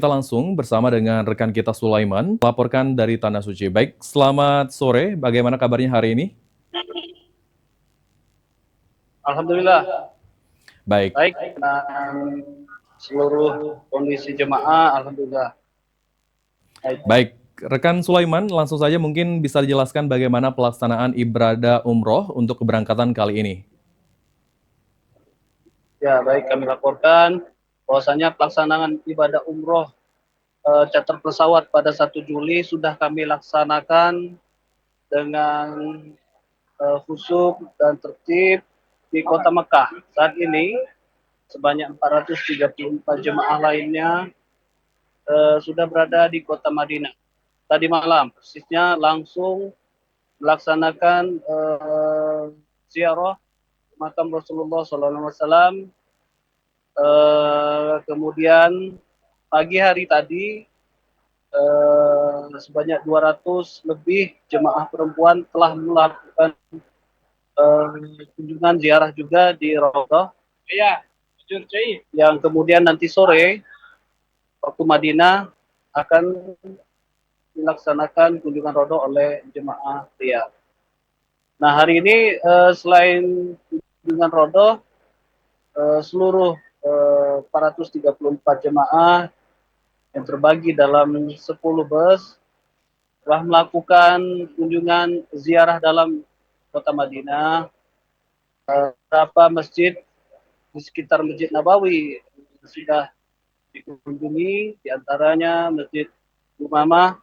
Kita langsung bersama dengan rekan kita Sulaiman, melaporkan dari Tanah Suci. Baik, selamat sore. Bagaimana kabarnya hari ini? Alhamdulillah Baik, baik, dan seluruh kondisi jemaah alhamdulillah baik. baik. Rekan Sulaiman, langsung saja mungkin bisa dijelaskan bagaimana pelaksanaan ibadah umroh untuk keberangkatan kali ini. Ya, baik, kami laporkan bahwasanya pelaksanaan ibadah umroh charter pesawat pada 1 Juli sudah kami laksanakan dengan khusyuk dan tertib di Kota Mekah. Saat ini sebanyak 434 jemaah lainnya sudah berada di Kota Madinah. Tadi malam persisnya langsung melaksanakan ziarah makam Rasulullah SAW. Kemudian pagi hari tadi sebanyak 200 lebih jemaah perempuan telah melakukan kunjungan ziarah juga di Raudhah. Iya, yang kemudian nanti sore waktu Madinah akan dilaksanakan kunjungan Raudhah oleh jemaah pria. Nah, hari ini selain kunjungan Raudhah, seluruh 434 jemaah yang terbagi dalam 10 bus telah melakukan kunjungan ziarah dalam kota Madinah. Beberapa masjid di sekitar Masjid Nabawi sudah dikunjungi, diantaranya Masjid Umamah,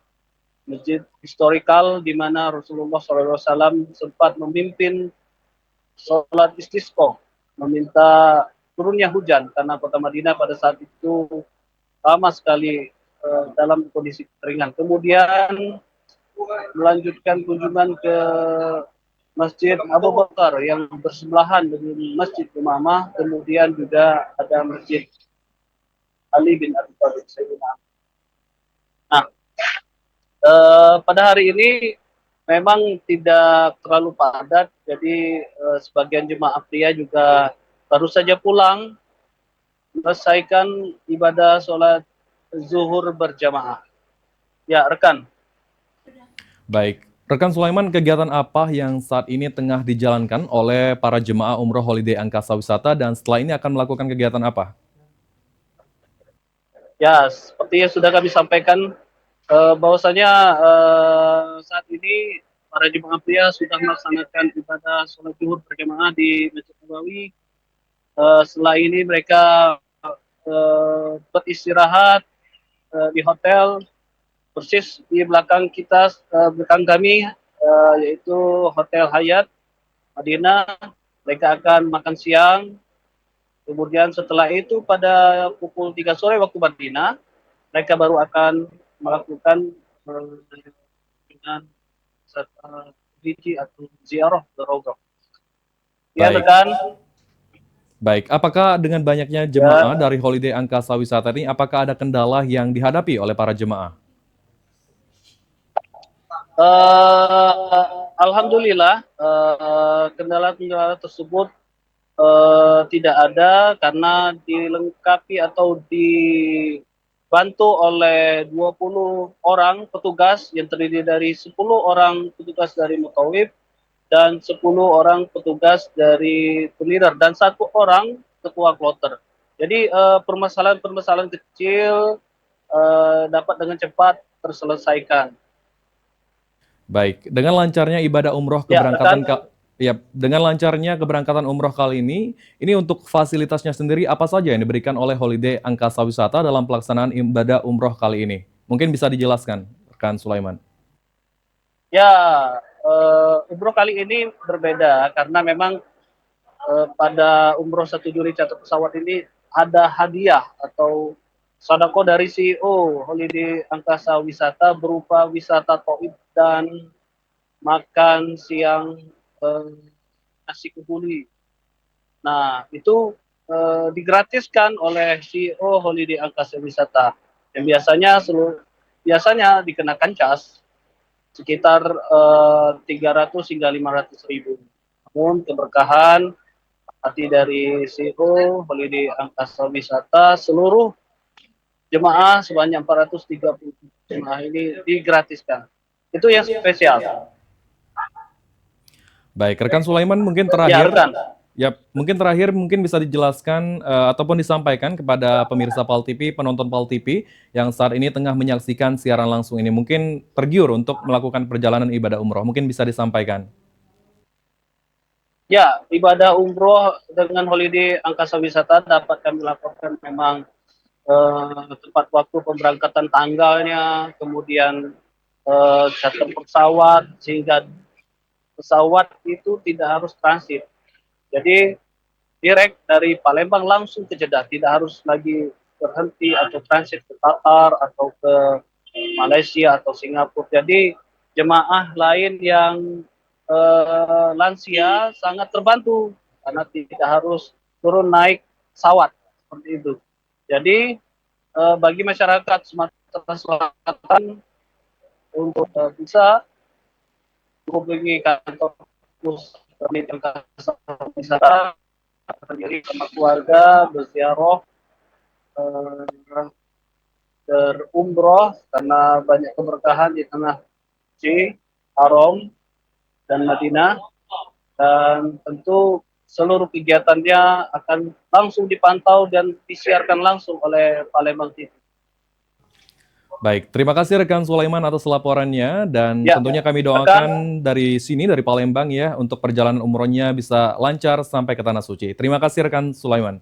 masjid historikal di mana Rasulullah SAW sempat memimpin sholat istisqa, meminta turunnya hujan karena kota Madinah pada saat itu lama sekali dalam kondisi kekeringan. Kemudian melanjutkan kunjungan ke Masjid Abu Bakar yang bersebelahan dengan Masjid Umamah, kemudian juga ada Masjid Ali bin Abi Thalib. Nah, pada hari ini memang tidak terlalu padat, jadi sebagian jemaah pria juga baru saja pulang selesaikan ibadah sholat zuhur berjamaah. Ya, rekan. Baik, rekan Sulaiman, kegiatan apa yang saat ini tengah dijalankan oleh para jemaah umroh holiday angkasa wisata dan setelah ini akan melakukan kegiatan apa? Ya, seperti yang sudah kami sampaikan, bahwasanya saat ini para jemaah pria sudah melaksanakan ibadah sholat zuhur berjamaah di Masjid Nabawi. Setelah ini mereka beristirahat di hotel persis di belakang kita, belakang kami, yaitu Hotel Hyatt Madinah. Mereka akan makan siang. Kemudian setelah itu pada pukul 3 sore waktu Madinah, mereka baru akan melakukan dengan hiji atau ziarah ke Raudhah. Ya, Baik, rekan. baik. Apakah dengan banyaknya jemaah Ya, dari holiday angkasa wisata ini, apakah ada kendala yang dihadapi oleh para jemaah? alhamdulillah kendala-kendala tersebut tidak ada karena dilengkapi atau dibantu oleh 20 orang petugas yang terdiri dari 10 orang petugas dari Mutawif dan 10 orang petugas dari Tulirer dan 1 orang ketua kloter. Jadi permasalahan-permasalahan kecil dapat dengan cepat terselesaikan. Baik, dengan lancarnya ibadah umroh Ya, rekan. dengan lancarnya keberangkatan umroh kali ini untuk fasilitasnya sendiri apa saja yang diberikan oleh Holiday Angkasa Wisata dalam pelaksanaan ibadah umroh kali ini? Mungkin bisa dijelaskan, rekan Sulaiman. Ya, umroh kali ini berbeda karena memang pada umroh 1 Juli catat pesawat ini ada hadiah atau sodako dari CEO Holiday Angkasa Wisata berupa wisata Taif dan makan siang eh, nasi kebuli. Nah, itu digratiskan oleh CEO Holiday Angkasa Wisata yang biasanya dikenakan cas sekitar 300 hingga 500 ribu. Namun keberkahan hati dari CEO Holiday Angkasa Wisata, seluruh jemaah sebanyak 430 jemaah ini digratiskan. Itu yang spesial. Baik, rekan Sulaiman mungkin Ya, terakhir, rekan. ya mungkin terakhir mungkin bisa dijelaskan ataupun disampaikan kepada pemirsa PAL TV, penonton PAL TV yang saat ini tengah menyaksikan siaran langsung ini. Mungkin tergiur untuk melakukan perjalanan ibadah umroh. Mungkin bisa disampaikan. Ya, ibadah umroh dengan holiday angkasa wisata dapat kami laporkan memang tepat waktu pemberangkatan tanggalnya, kemudian charter pesawat, sehingga pesawat itu tidak harus transit. Jadi direct dari Palembang langsung ke Jeddah, tidak harus lagi berhenti atau transit ke Qatar atau ke Malaysia atau Singapura. Jadi jemaah lain yang lansia sangat terbantu karena tidak harus turun naik pesawat seperti itu. Jadi bagi masyarakat Sumatera Selatan untuk bisa menghubungi kantor pusat wisata sendiri sama keluarga berziarah berumroh karena banyak keberkahan di tanah suci, Haram dan Madinah, dan tentu seluruh kegiatannya akan langsung dipantau dan disiarkan langsung oleh Palembang TV. Baik, terima kasih rekan Sulaiman atas laporannya dan Ya, tentunya kami rekan, doakan dari sini dari Palembang ya untuk perjalanan umrohnya bisa lancar sampai ke Tanah Suci. Terima kasih rekan Sulaiman.